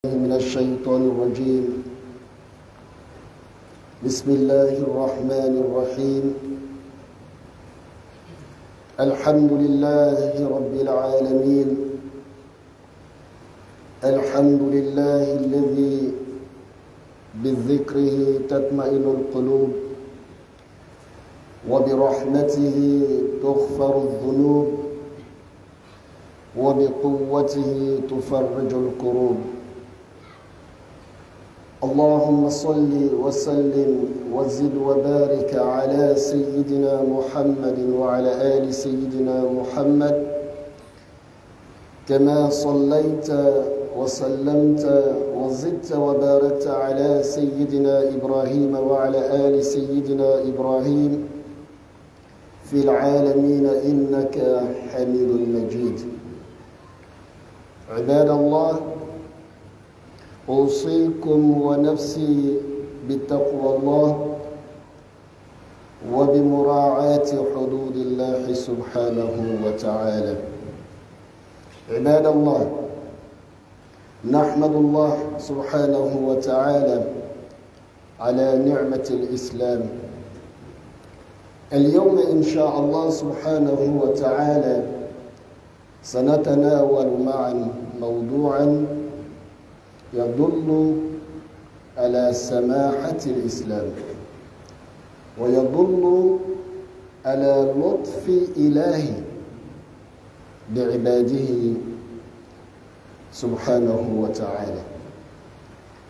من الشيطان الرجيم. بسم الله الرحمن الرحيم. الحمد لله رب العالمين. الحمد لله الذي بذكره تطمئن القلوب وبرحمته تغفر الذنوب وبقوته تفرج الكروب. اللهم صل وسلم وزد وبارك على سيدنا محمد وعلى آل سيدنا محمد كما صليت وسلمت وزدت وباركت على سيدنا إبراهيم وعلى آل سيدنا إبراهيم في العالمين إنك حميد مجيد. عباد الله، أوصيكم ونفسي بتقوى الله وبمراعاة حدود الله سبحانه وتعالى. عباد الله، نحمد الله سبحانه وتعالى على نعمة الإسلام. اليوم إن شاء الله سبحانه وتعالى سنتناول معا موضوعا يدل على سماحة الإسلام ويدل على لطف إلهي بعباده سبحانه وتعالى.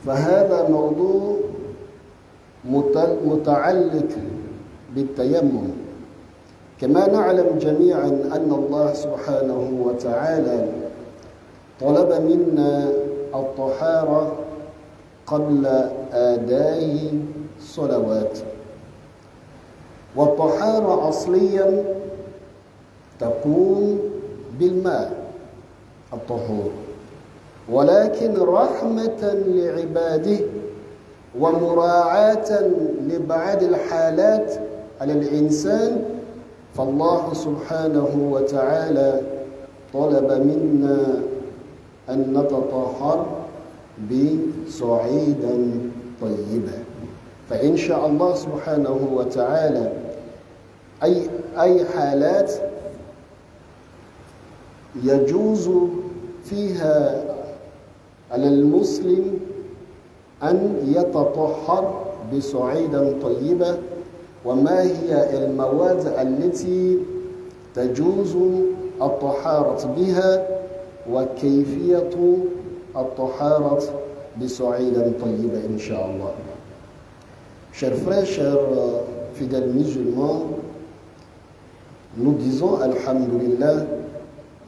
فهذا موضوع متعلق بالتيمم. كما نعلم جميعا أن الله سبحانه وتعالى طلب منا الطهارة قبل أداء الصلوات، والطهارة أصليا تكون بالماء الطهور، ولكن رحمة لعباده ومراعاة لبعض الحالات على الإنسان، فالله سبحانه وتعالى طلب منا أن نتطهر بصعيدا طيبا. فإن شاء الله سبحانه وتعالى أي حالات يجوز فيها على المسلم أن يتطهر بصعيدا طيبا، وما هي المواد التي تجوز الطهارة بها، وكيفية الطهارة بصعيد طيب إن شاء الله. Chers frères, chers fidèles musulmans, nous disons Alhamdulillah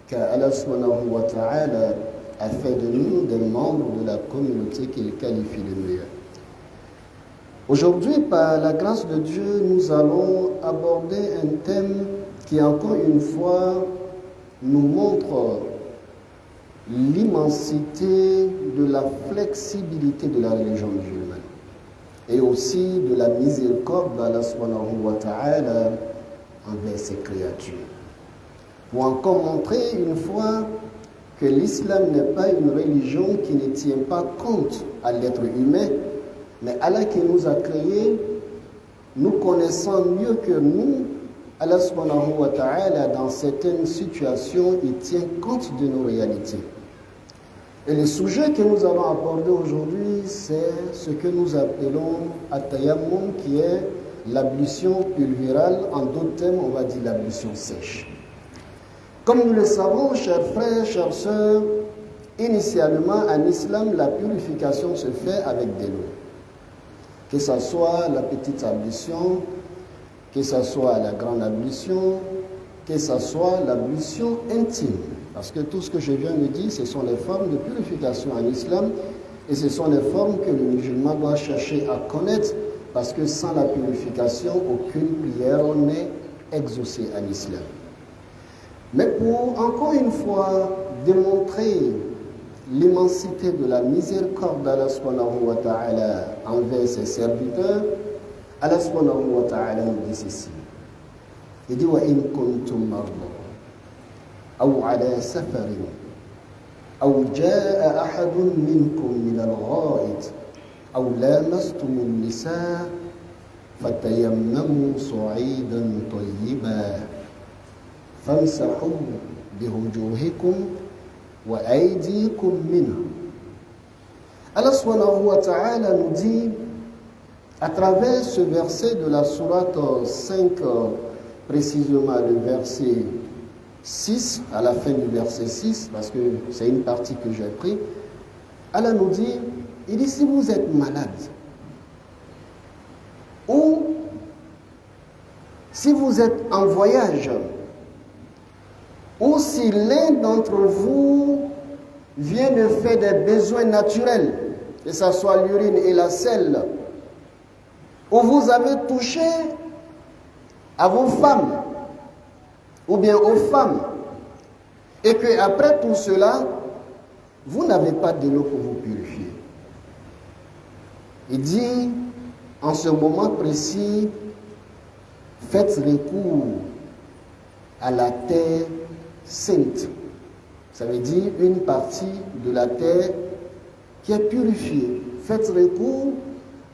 qu'Allah subhanahu wa ta'ala a fait de nous des membres de la communauté qu'il qualifie de meilleurs. Aujourd'hui, par la grâce de Dieu, nous allons aborder un thème qui encore une fois nous montre l'immensité de la flexibilité de la religion musulmane et aussi de la miséricorde d'Allah subhanahu wa ta'ala envers ses créatures. Pour encore montrer une fois que l'islam n'est pas une religion qui ne tient pas compte à l'être humain, mais Allah qui nous a créés, nous connaissant mieux que nous, Allah subhanahu wa ta'ala, dans certaines situations, il tient compte de nos réalités. Et le sujet que nous allons aborder aujourd'hui, c'est ce que nous appelons at-tayammum, qui est l'ablution pulvérale. En d'autres termes, on va dire l'ablution sèche. Comme nous le savons, chers frères, chères sœurs, initialement en islam, la purification se fait avec de l'eau. Que ce soit la petite ablution, que ce soit la grande ablution, que ce soit l'ablution intime. Parce que tout ce que je viens de dire, ce sont les formes de purification en islam, et ce sont les formes que le musulman doit chercher à connaître, parce que sans la purification, aucune prière n'est exaucée en islam. Mais pour encore une fois démontrer l'immensité de la miséricorde d'Allah subhanahu wa ta'ala envers ses serviteurs, Allah subhanahu wa ta'ala nous dit ceci. Il dit wa in kuntum marda aw ala safarin أو جاء أحد منكم من الغائط أو لامستم النساء فتيمموا صعيدا طيبا فامسحوا بوجوهكم وأيديكم منه. Allah subhanahu wa ta'ala nous dit, à travers ce verset de la sourate 5, précisément le verset 6, à la fin du verset 6, parce que c'est une partie que j'ai pris, Allah nous dit, il dit, si vous êtes malade, ou si vous êtes en voyage, ou si l'un d'entre vous vient de faire des besoins naturels, que ce soit l'urine et la selle, ou vous avez touché à vos femmes, ou bien aux femmes, et qu'après tout cela, vous n'avez pas de l'eau pour vous purifier. Il dit, en ce moment précis, faites recours à la terre sainte. Ça veut dire une partie de la terre qui est purifiée. Faites recours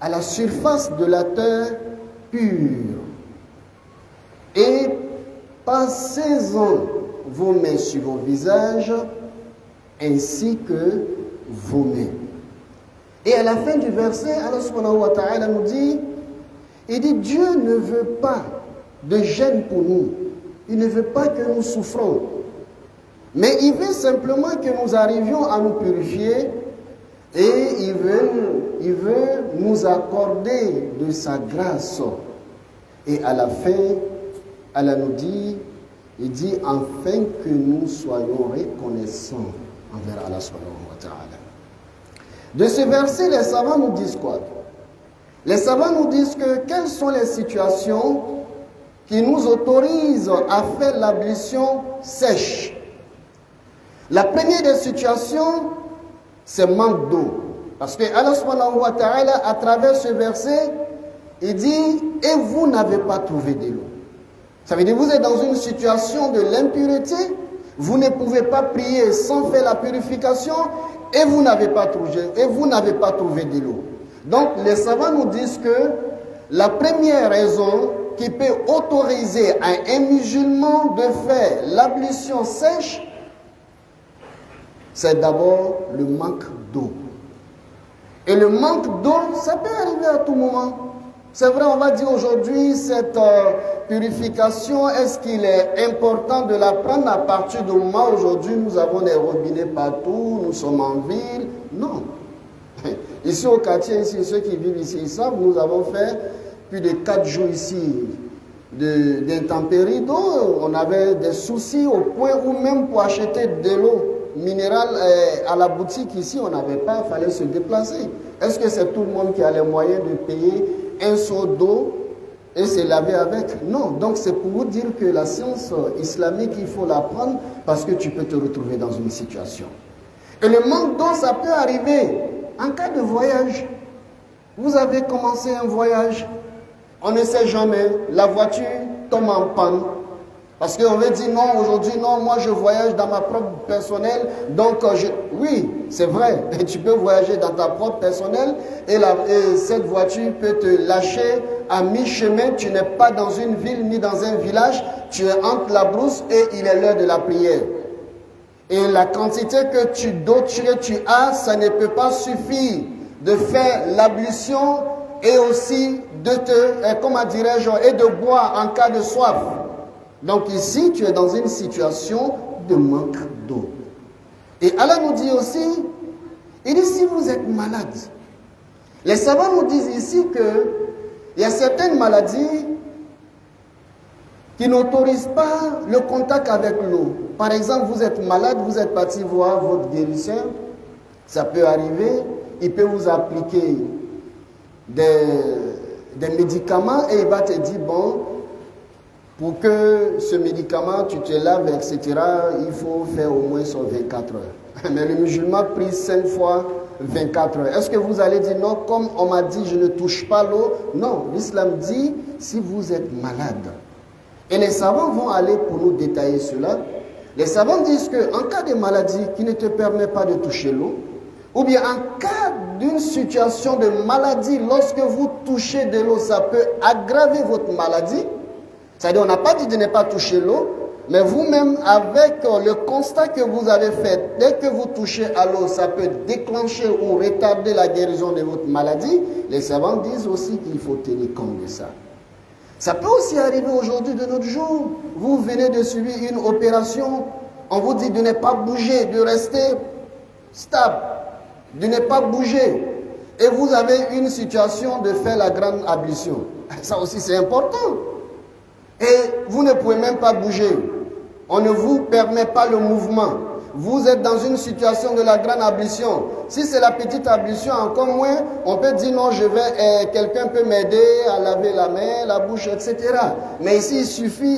à la surface de la terre pure. Et passez-en vos mains sur vos visages ainsi que vos mains. Et à la fin du verset, Allah subhanahu wa ta'ala nous dit, il dit, Dieu ne veut pas de gêne pour nous. Il ne veut pas que nous souffrons. Mais il veut simplement que nous arrivions à nous purifier et il veut nous accorder de sa grâce. Et à la fin, Allah nous dit, il dit, afin que nous soyons reconnaissants envers Allah subhanahu wa ta'ala. De ce verset, les savants nous disent quoi? Les savants nous disent que quelles sont les situations qui nous autorisent à faire l'ablution sèche. La première des situations, c'est manque d'eau. Parce que Allah subhanahu wa ta'ala, à travers ce verset, il dit, et vous n'avez pas trouvé de l'eau. Ça veut dire que vous êtes dans une situation de l'impureté, vous ne pouvez pas prier sans faire la purification, et vous n'avez pas trouvé de l'eau. Donc les savants nous disent que la première raison qui peut autoriser un musulman de faire l'ablution sèche, c'est d'abord le manque d'eau. Et le manque d'eau, ça peut arriver à tout moment. C'est vrai, on va dire aujourd'hui, cette purification, est-ce qu'il est important de la prendre à partir du moment où aujourd'hui nous avons des robinets partout, nous sommes en ville? Non. Ici au quartier, ici, ceux qui vivent ici, ils savent, nous avons fait plus de 4 jours ici d'intempéries d'eau. On avait des soucis au point où même pour acheter de l'eau minérale à la boutique ici, on n'avait pas, il fallait se déplacer. Est-ce que c'est tout le monde qui a les moyens de payer un seau d'eau et se laver avec? Non. Donc c'est pour vous dire que la science islamique, il faut l'apprendre parce que tu peux te retrouver dans une situation. Et le manque d'eau, ça peut arriver en cas de voyage. Vous avez commencé un voyage, on ne sait jamais, la voiture tombe en panne. Parce qu'on veut dire non, aujourd'hui, non, moi je voyage dans ma propre personnelle, donc oui, c'est vrai, tu peux voyager dans ta propre personnelle et cette voiture peut te lâcher à mi-chemin, tu n'es pas dans une ville ni dans un village, tu es entre la brousse et il est l'heure de la prière. Et la quantité d'eau que tu as, ça ne peut pas suffire de faire l'ablution et aussi et de boire en cas de soif. Donc ici, tu es dans une situation de manque d'eau. Et Allah nous dit aussi, il dit si vous êtes malade, les savants nous disent ici qu'il y a certaines maladies qui n'autorisent pas le contact avec l'eau. Par exemple, vous êtes malade, vous êtes parti voir votre guérisseur, ça peut arriver, il peut vous appliquer des médicaments et il va te dire, bon, pour que ce médicament, tu te laves, etc., il faut faire au moins 24 heures. Mais le musulman prie 5 fois 24 heures. Est-ce que vous allez dire non, comme on m'a dit, je ne touche pas l'eau? Non, l'islam dit, si vous êtes malade. Et les savants vont aller pour nous détailler cela. Les savants disent qu'en cas de maladie qui ne te permet pas de toucher l'eau, ou bien en cas d'une situation de maladie, lorsque vous touchez de l'eau, ça peut aggraver votre maladie. C'est-à-dire, on n'a pas dit de ne pas toucher l'eau, mais vous-même, avec le constat que vous avez fait, dès que vous touchez à l'eau, ça peut déclencher ou retarder la guérison de votre maladie. Les savants disent aussi qu'il faut tenir compte de ça. Ça peut aussi arriver aujourd'hui de notre jour. Vous venez de subir une opération, on vous dit de ne pas bouger, de rester stable, de ne pas bouger. Et vous avez une situation de faire la grande ablution. Ça aussi c'est important. Et vous ne pouvez même pas bouger. On ne vous permet pas le mouvement. Vous êtes dans une situation de la grande ablution. Si c'est la petite ablution, encore moins, on peut dire non, quelqu'un peut m'aider à laver la main, la bouche, etc. Mais ici,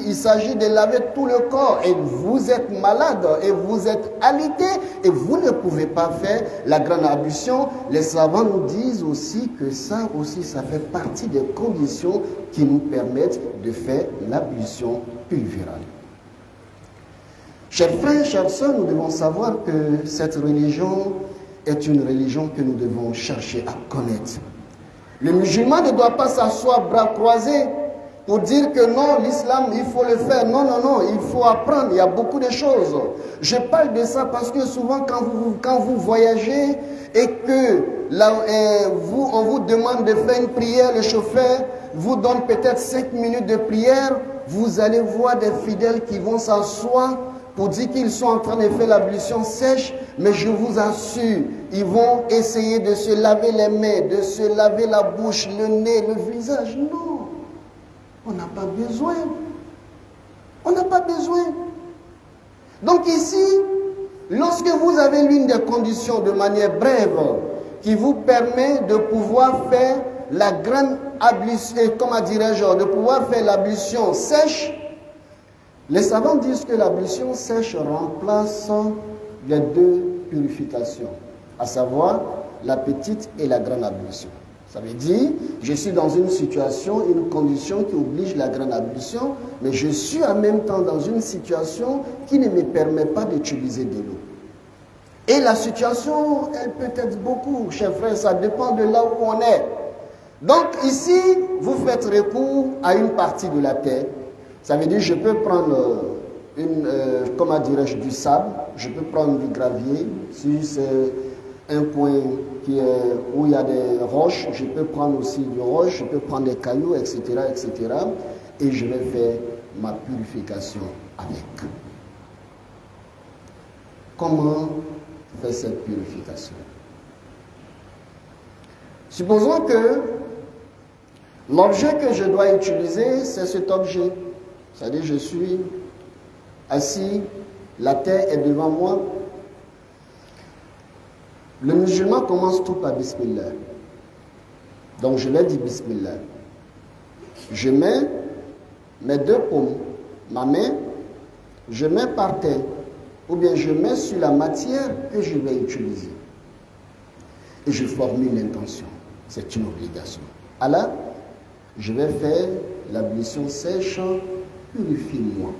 il s'agit de laver tout le corps. Et vous êtes malade, et vous êtes alité, et vous ne pouvez pas faire la grande ablution. Les savants nous disent aussi que ça fait partie des conditions qui nous permettent de faire l'ablution pulvérale. Chers frères, chères sœurs, nous devons savoir que cette religion est une religion que nous devons chercher à connaître. Le musulman ne doit pas s'asseoir bras croisés pour dire que non, l'islam, il faut le faire. Non, non, non, il faut apprendre. Il y a beaucoup de choses. Je parle de ça parce que souvent, quand vous voyagez et que on vous demande de faire une prière, le chauffeur vous donne peut-être 5 minutes de prière, vous allez voir des fidèles qui vont s'asseoir pour dire qu'ils sont en train de faire l'ablution sèche, mais je vous assure, ils vont essayer de se laver les mains, de se laver la bouche, le nez, le visage. Non, on n'a pas besoin. On n'a pas besoin. Donc ici, lorsque vous avez l'une des conditions de manière brève qui vous permet de pouvoir faire la grande ablution, comment dirais-je, de pouvoir faire l'ablution sèche, les savants disent que l'ablution sèche remplace les deux purifications, à savoir la petite et la grande ablution. Ça veut dire, je suis dans une situation, une condition qui oblige la grande ablution, mais je suis en même temps dans une situation qui ne me permet pas d'utiliser de l'eau. Et la situation, elle peut être beaucoup, chers frères, ça dépend de là où on est. Donc ici, vous faites recours à une partie de la terre. Ça veut dire, je peux prendre comment dirais-je, du sable, je peux prendre du gravier, si c'est un point où il y a des roches, je peux prendre aussi du roche, je peux prendre des cailloux, etc., etc. Et je vais faire ma purification avec. Comment faire cette purification? Supposons que l'objet que je dois utiliser, c'est cet objet. C'est-à-dire, je suis assis, la terre est devant moi. Le musulman commence tout par Bismillah. Donc, je vais dire Bismillah. Je mets mes deux paumes, ma main, je mets par terre, ou bien je mets sur la matière que je vais utiliser. Et je formule l'intention. C'est une obligation. Allah, je vais faire l'ablution sèche, purifie-moi.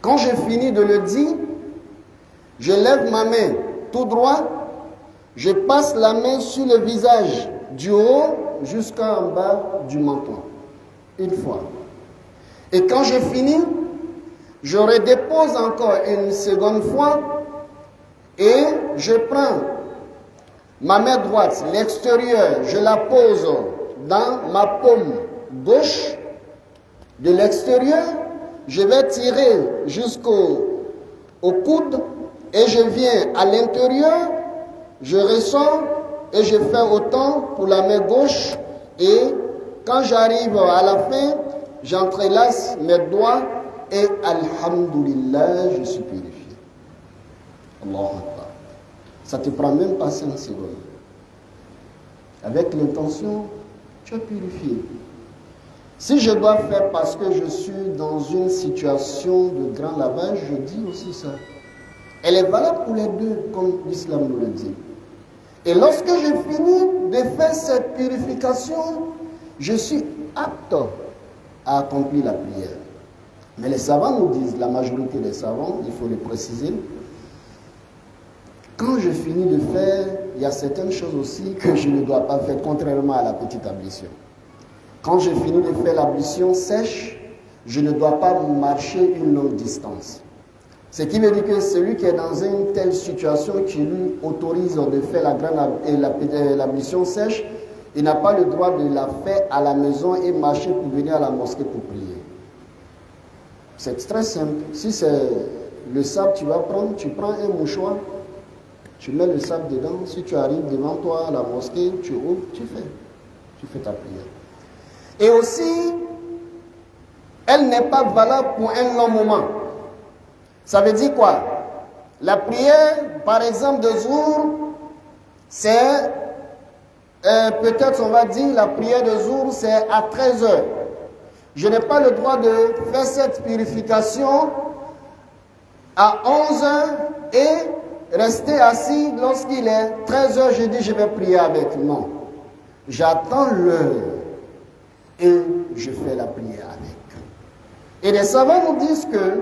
Quand j'ai fini de le dire, je lève ma main tout droit, je passe la main sur le visage, du haut jusqu'en bas du menton. Une fois. Et quand je finis, je redépose encore une seconde fois et je prends ma main droite, l'extérieur, je la pose dans ma paume gauche. De l'extérieur, je vais tirer jusqu'au coude et je viens à l'intérieur, je ressors et je fais autant pour la main gauche et quand j'arrive à la fin, j'entrelace mes doigts et alhamdulillah, je suis purifié. Allahu Akbar. Ça te prend même pas 5 secondes. Avec l'intention, tu es purifié. Si je dois faire parce que je suis dans une situation de grand lavage, je dis aussi ça. Elle est valable pour les deux, comme l'islam nous le dit. Et lorsque j'ai fini de faire cette purification, je suis apte à accomplir la prière. Mais les savants nous disent, la majorité des savants, il faut le préciser, quand je finis de faire, il y a certaines choses aussi que je ne dois pas faire, contrairement à la petite ablution. Quand je finis de faire l'ablution sèche, je ne dois pas marcher une longue distance. Ce qui veut dire que celui qui est dans une telle situation qui lui autorise de faire l'ablution sèche, il n'a pas le droit de la faire à la maison et marcher pour venir à la mosquée pour prier. C'est très simple. Si c'est le sable, tu prends un mouchoir, tu mets le sable dedans. Si tu arrives devant toi à la mosquée, tu ouvres, tu fais ta prière. Et aussi, elle n'est pas valable pour un long moment. Ça veut dire quoi? La prière, par exemple, de Zour, c'est peut-être on va dire la prière de Zour, c'est à 13 heures. Je n'ai pas le droit de faire cette purification à 11 heures et rester assis lorsqu'il est 13 heures, je dis je vais prier avec. Non. J'attends l'heure et je fais la prière avec. Et les savants nous disent que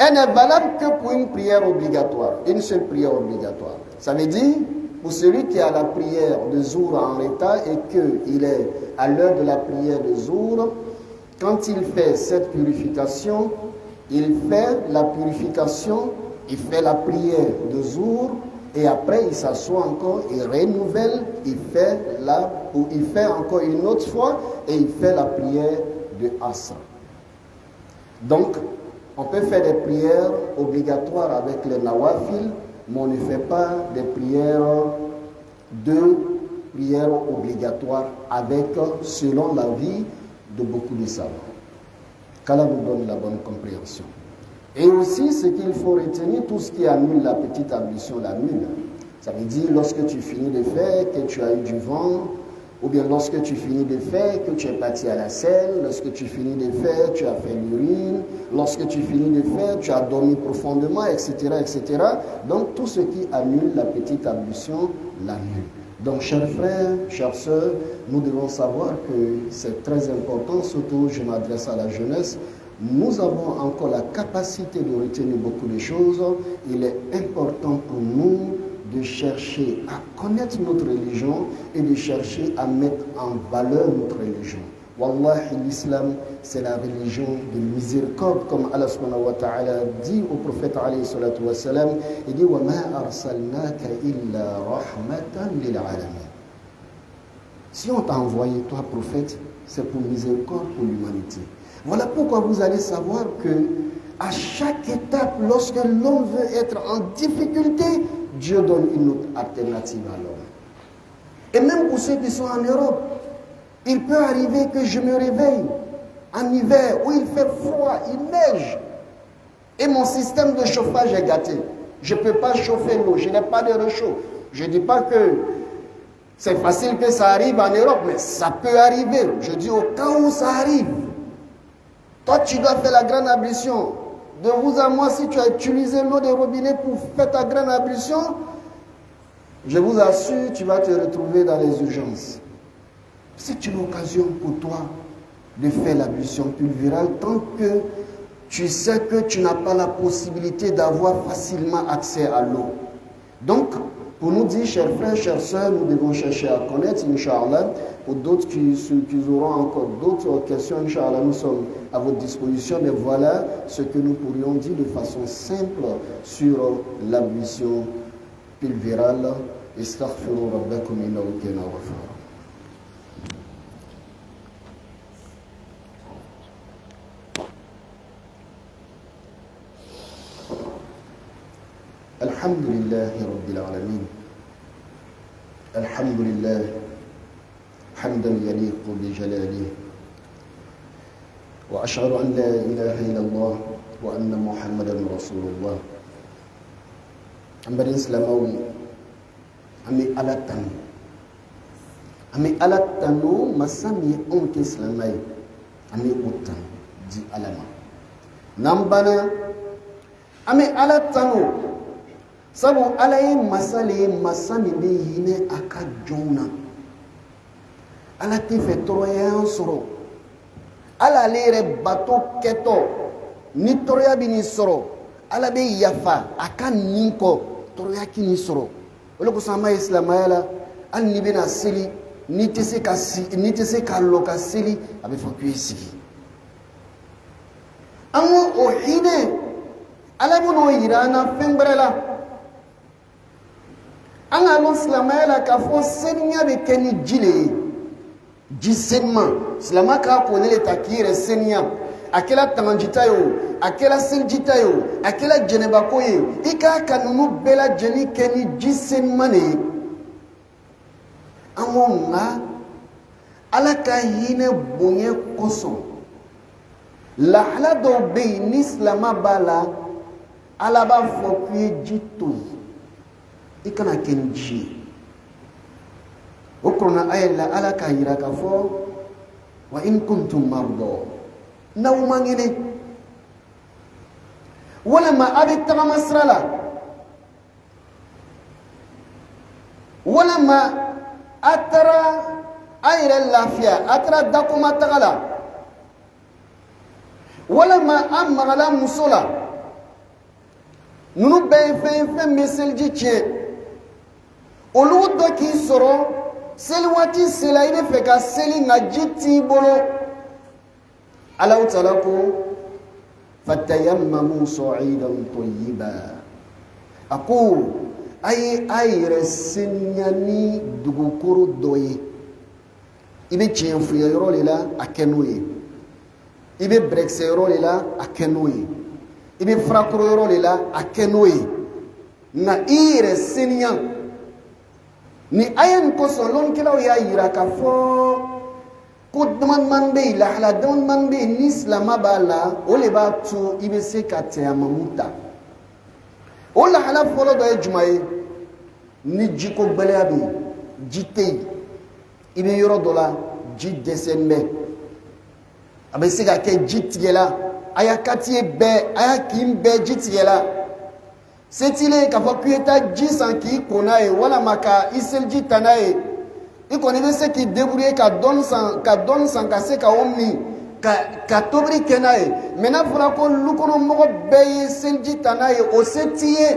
elle n'est valable que pour une prière obligatoire, une seule prière obligatoire. Ça veut dire, pour celui qui a la prière de Zour en état et qu'il est à l'heure de la prière de Zour, quand il fait cette purification, il fait la purification, il fait la prière de Zour et après il s'assoit encore, il renouvelle, il fait encore une autre fois et il fait la prière de Asr. Donc, on peut faire des prières obligatoires avec les nawafil, mais on ne fait pas des prières obligatoires avec, selon l'avis de beaucoup de savants. Qu'Allah nous donne la bonne compréhension. Et aussi, ce qu'il faut retenir, tout ce qui annule la petite ablution l'annule. Ça veut dire, lorsque tu finis de faire, que tu as eu du vent, ou bien lorsque tu finis de faire, que tu es parti à la selle, lorsque tu finis de faire, tu as fait l'urine, lorsque tu finis de faire, tu as dormi profondément, etc., etc. Donc, tout ce qui annule la petite ablution l'annule. Donc, chers frères, chères sœurs, nous devons savoir que c'est très important, surtout je m'adresse à la jeunesse, nous avons encore la capacité de retenir beaucoup de choses. Il est important pour nous de chercher à connaître notre religion et de chercher à mettre en valeur notre religion. Wallahi, l'islam, c'est la religion de miséricorde, comme Allah subhanahu wa ta'ala dit au prophète alayhi salatu wa salam, il dit « Wa ma arsalnaka illa rahmatan lil alamin » Si on t'a envoyé, toi, prophète, c'est pour miséricorde pour l'humanité. Voilà pourquoi vous allez savoir que à chaque étape, lorsque l'homme veut être en difficulté, Dieu donne une autre alternative à l'homme. Et même pour ceux qui sont en Europe, il peut arriver que je me réveille en hiver où il fait froid, il neige. Et mon système de chauffage est gâté. Je ne peux pas chauffer l'eau, je n'ai pas de réchaud. Je ne dis pas que c'est facile que ça arrive en Europe, mais ça peut arriver. Je dis au cas où ça arrive. Toi, tu dois faire la grande ablution. De vous à moi, si tu as utilisé l'eau des robinets pour faire ta grande ablution, je vous assure, tu vas te retrouver dans les urgences. C'est une occasion pour toi de faire l'ablution pulvérale tant que tu sais que tu n'as pas la possibilité d'avoir facilement accès à l'eau. Donc, pour nous dire, chers frères, chères sœurs, nous devons chercher à connaître, Inch'Allah. Pour d'autres qui auront encore d'autres questions, Inch'Allah, nous sommes à votre disposition. Mais voilà ce que nous pourrions dire de façon simple sur l'ablution pulvérale. Astaghfiru rabbakum innahu kana ghaffara. الحمد لله رب العالمين الحمد لله حمدا يليق بجلاله وأشهد أن لا إله إلا الله وأن محمدا رسول الله أمبرين سلاموي أمي ألتانو مسامي أمك سلامي أمي أوتان دي ألما نمبانا أمي ألتانو sabu ala ye masa min bɛ hinɛ a ka jɔnw na ala tɛ fɛ tɔɔrɔya y'an sɔrɔ ala lere bato keto ni toroya bi ni soro ala be yafa aka ninko toroya ki ni soro olo ko sama islamaya la an ni bena seli ni tese ka loka seli abe fakuye sigi amo o hine ala bono irana fembrela anga lo islamaya la ka fo senya be keni jile jisenma silama ka ko ne takire senya akela tanjita yo akela seljita yo akela jeneba ko ye ika kanunu bela jeni keni jisenma ne amonga ala ka hine bonye koso la hala do be ni islama bala ala ba fo kuye jito ikana kenji وقرنا آية لا ألا كايرا كفو وإن كنتم مرضى نومانيني ولما أبي تما مسرلا ولما أترى أير اللافيا أترى دكما تغلا ولما أمغلا مسولا ننو بين فين مثل جيتشي أولو دوكي سورو selwati sela ine feka seli nga jiti bolo ala utalako fatayammamu sa'idan tayyiba aku ay resnyani dugukuru doye ibe chenfu yoro lela akenoye ibe brexe yoro lela akenoye ibe frakuro yoro lela akenoye na ire senyan ni ayen ko solon kilaw ya yira ka fo ko daman man be la hala daman man be ni islama bala o le ba tu ibe se ka te amamuta o la hala folo do ejumai ni jiko gbele abi jite ibe yoro dola ji desembe abe se ka ke jitiyela aya katie be aya kim be jitiyela setile ka fo kuyeta jisan ki konae wala maka iselji tanae ikoni be se ki débrouiller ka don san ka se ka omni ka tobri kenae mena fura ko lukono mogo be selji tanae o setiye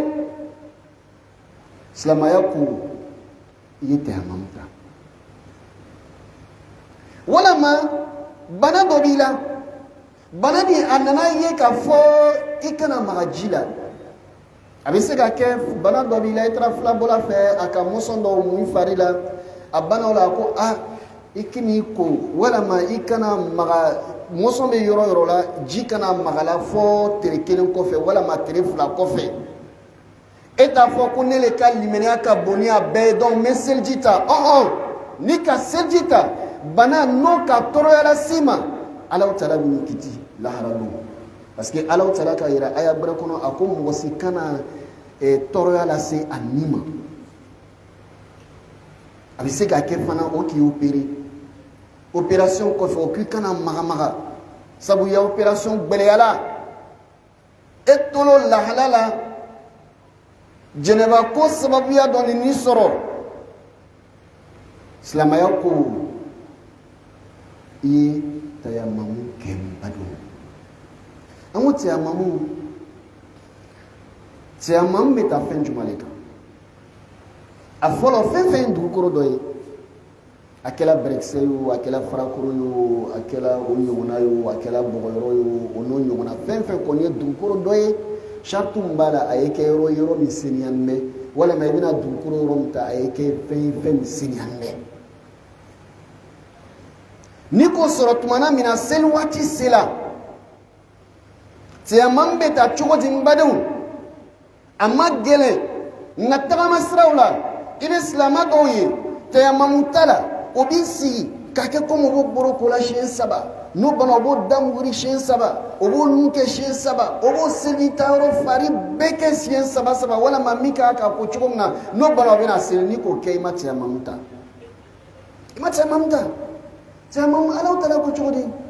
islamaya ku yete hamamta wala ma bana dobila bana di anana ye ka fo ikana magajila abise ka ke bana do bi la itra fla bola fe aka moson do mu farila abana wala ko ikini ko wala ma ikana maga moson be yoro la jikana magala fo terekelen ko fe wala ma tere fla ko fe eta fo ko ne le kalimene aka bonia be donc meseljita ni ka seljita bana no ka toro la sima ala utala bi kiti la haralu parce que Allah Ta'ala ka ira aya bra kono akom wosi kana toroya la se anima abise ka ke fana o ki opération ko fo ki kana maga sabu ya opération gbeleyala etolo la halala jeneba ko sababu ya don ni soro islamaya ko i tayammamu kembadu amu tiamamu beta fen jumaleka afolo fen dukuro doye akela brexe yo akela frakuro yo akela onyona yo akela bogoyoro yo ononyona fen konye dukuro doye shartu mbala ayeke yoro misinianme wala maybina dukuro romta ayeke fen misinianme niko sorotmana mina sel wati sela tiamamu beta chugo dimbadun amma gele na tagama srawla ina islama doye tayamamu tala obisi kake komo bo boroko la shen saba no bana bo damuri shen saba obo nunke shen saba obo silitaro fari beke shen saba wala mamika aka ko chugomna no bana bena silni ko kay matiyamamu ta tayamamu ala tala ko chugodi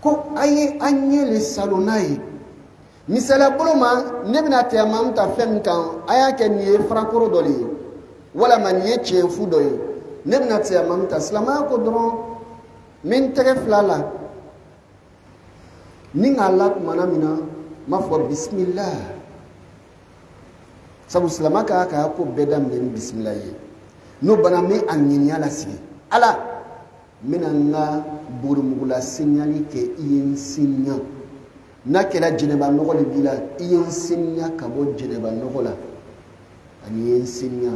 ko aye anye le salonai misala boloma nebna tayamamu ta fem kan aya ke ni frakoro doli wala man ye chefu doyi nebna tayamamu ta slama ko dron min tɛgɛ fila la ni ŋa la tumana min na ma fɔ bisimila sabu silama ka k'a ko bɛɛ daminɛ ni bisimila ye n'o bana min a ŋiniya lasigi ala n bɛna n ka borimugula signali kɛ i ye n siniya n'a kɛra jɛnɛba nɔgɔ de b'i la i ye n siniya ka bɔ jɛnɛba nɔgɔ la ani i ye n siniya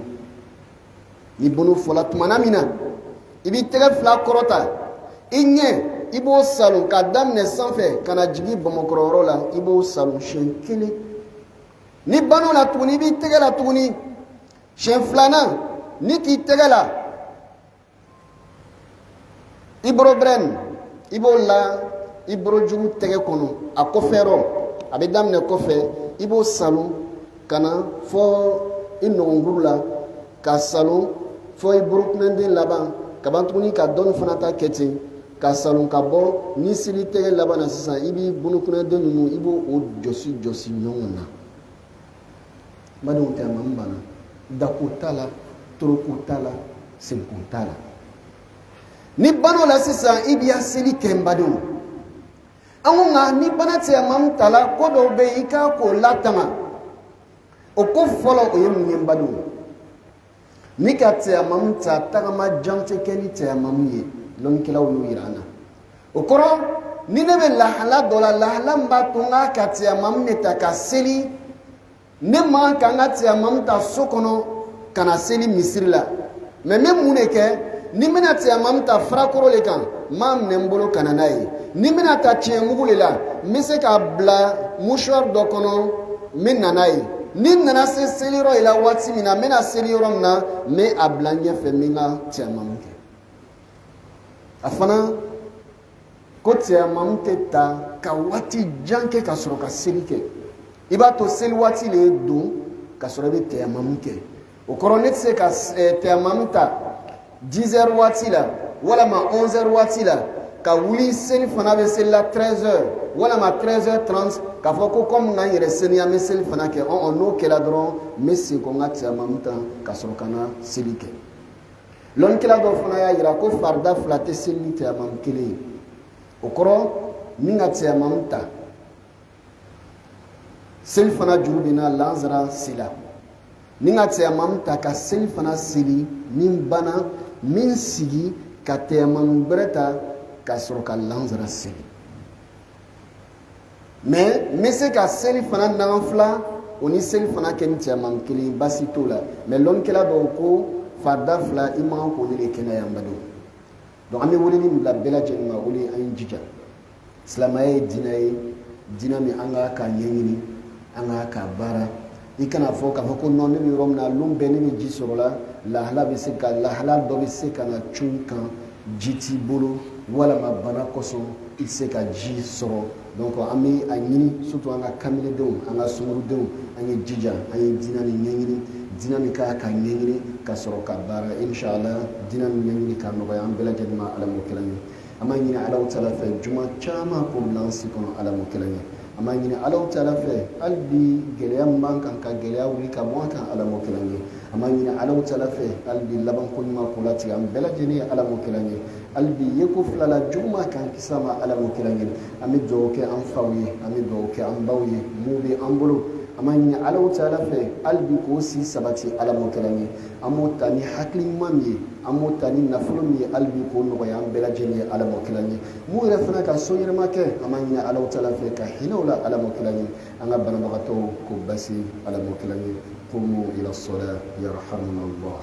ni bɔn'o fɔla tumana min na i b'i tɛgɛ fila kɔrɔta i ɲɛ i b'o salon k'a daminɛ sanfɛ ka na jigin bamakɔrɔyɔrɔ la i b'o salon siɲɛ kelen ni ban'o la tuguni i b'i tɛgɛ la tuguni siɲɛ filanan ni k'i tɛgɛ la i borobrɛni i b'o la i borojugu tɛgɛ kɔnɔ a kɔfɛyɔrɔ a bɛ daminɛ kɔfɛ i b'o salon ka na fɔ i nɔgɔnkuru la ka salon fɔ i borokunɛden laban ka ban tuguni ka dɔnni fana ta kɛ ten ka salon ka bɔ ni seli tɛgɛ laban na sisan i b'i bolokunɛden ninnu i b'o jɔsi jɔsi ɲɔgɔn na badenw tɛ a ma n banna dako t'a la toroko t'a la senkun t'a la ni ban'o la sisan i b'i seli kɛ n badenw an ko nka ni bana cɛman ta la ko dɔw bɛ yen i k'a k'o latanga o ko fɔlɔ o ye mun ye n badenw ni ka cɛman ta tagama jan tɛ kɛ ni cɛman ye lɔnnikɛlaw y'o yira an na o kɔrɔ ni ne bɛ lahala dɔ la lahala min b'a to n k'a ka cɛman de ta ka seli ne man kan ka cɛman ta so kɔnɔ ka na seli misiri la mɛ n bɛ mun de kɛ ni n bɛna cɛman ta farakɔrɔ de kan n b'a minɛ n bolo ka na n'a ye ni n bɛna ta tiɲɛ mugu de la n bɛ se k'a bila mouchoir dɔ kɔnɔ n bɛ na n'a ye ni n nana se seliyɔrɔ la waati min na n bɛna seli yɔrɔ min na n bɛ a bila ɲɛfɛ n bɛ n ka cɛman kɛ a fana ko cɛman tɛ ta ka waati jan kɛ ka sɔrɔ ka seli kɛ i b'a to seli waati de don ka sɔrɔ i bɛ cɛman kɛ o kɔrɔ ne tɛ se ka cɛman ta 10 heures waati la walama 11 heures waati la ka wuli seli fana bɛ seli la 13 heures walama 13 heures 30 k'a fɔ ko comme n ka n yɛrɛ seniya n bɛ seli fana kɛ n'o kɛra dɔrɔn n bɛ segin ko n ka cɛman ta ka sɔrɔ ka na seli kɛ lɔnnikɛla dɔ fana y'a jira ko farida fila tɛ seli ni cɛman kelen ye o kɔrɔ min ka cɛman ta seli fana juru bɛ na lansara sela ni ka cɛman ta ka seli fana seli min banna min sigi ka cɛman wɛrɛ ta ka sɔrɔ ka lansara seli mɛ n bɛ se ka seli fana nafila o ni seli fana kɛ ni cɛman kelen basi t'o la mɛ lɔnnikɛla dɔw ko farida fila i man k'o de kɛnɛya n badenw donc an bɛ weleli min bila bɛɛ lajɛlen ma o de an ye jija silamɛya ye diinɛ min an k'a ka ɲɛɲini an k'a ka baara i kana fɔ k'a fɔ ko non ne bɛ yɔrɔ min na lon bɛɛ ne bɛ ji sɔrɔ la lahala dɔ bɛ se ka na cun kan ji t'i bolo walama bana kosɔn i tɛ se ka ji sɔrɔ donc an bɛ a ɲini surtout an ka kamilendenw an ka sunkurudenw an ye jija an ye diinɛ nin ɲɛɲini diinɛ min ka ka ɲɛɲini ka sɔrɔ ka baara inshallah diinɛ min ɲɛɲini ka nɔgɔya an bɛɛ lajɛlen ma ala m'o kɛla ye an b'a ɲini alaw taala fɛ juma caman k'o bila an si kɔnɔ ala m'o kɛla ye an b'a ɲini alaw taala fɛ hali bi gɛlɛya min b'an kan ka gɛlɛya wuli ka bɔ an kan ala m'o kɛla ye an b'a ɲini alaw taala fɛ hali bi labanko ɲuman k'o latigɛ an bɛɛ lajɛlen ye ala m'o kɛla ye hali bi yeko filala juguman kan kisa ma ala m'o kɛla ye an bɛ dugawu kɛ an faw ye an bɛ dugawu kɛ an baw ye mun bɛ an bolo an b'a ɲini alaw taala fɛ hali bi k'o si sabati ala m'o kɛla ye an b'o ta ni hakili ɲuman min ye an b'o ta ni nafolo min ye hali bi k'o nɔgɔya an bɛɛ lajɛlen ye ala m'o kɛla ye mun yɛrɛ fana ka so ɲɛnama kɛ an b'a ɲini alaw taala fɛ ka hinɛ o la ala m'o kɛla ye an ka banabagatɔw k'o basi ala m'o kɛla ye قوموا إلى الصلاة يرحمنا الله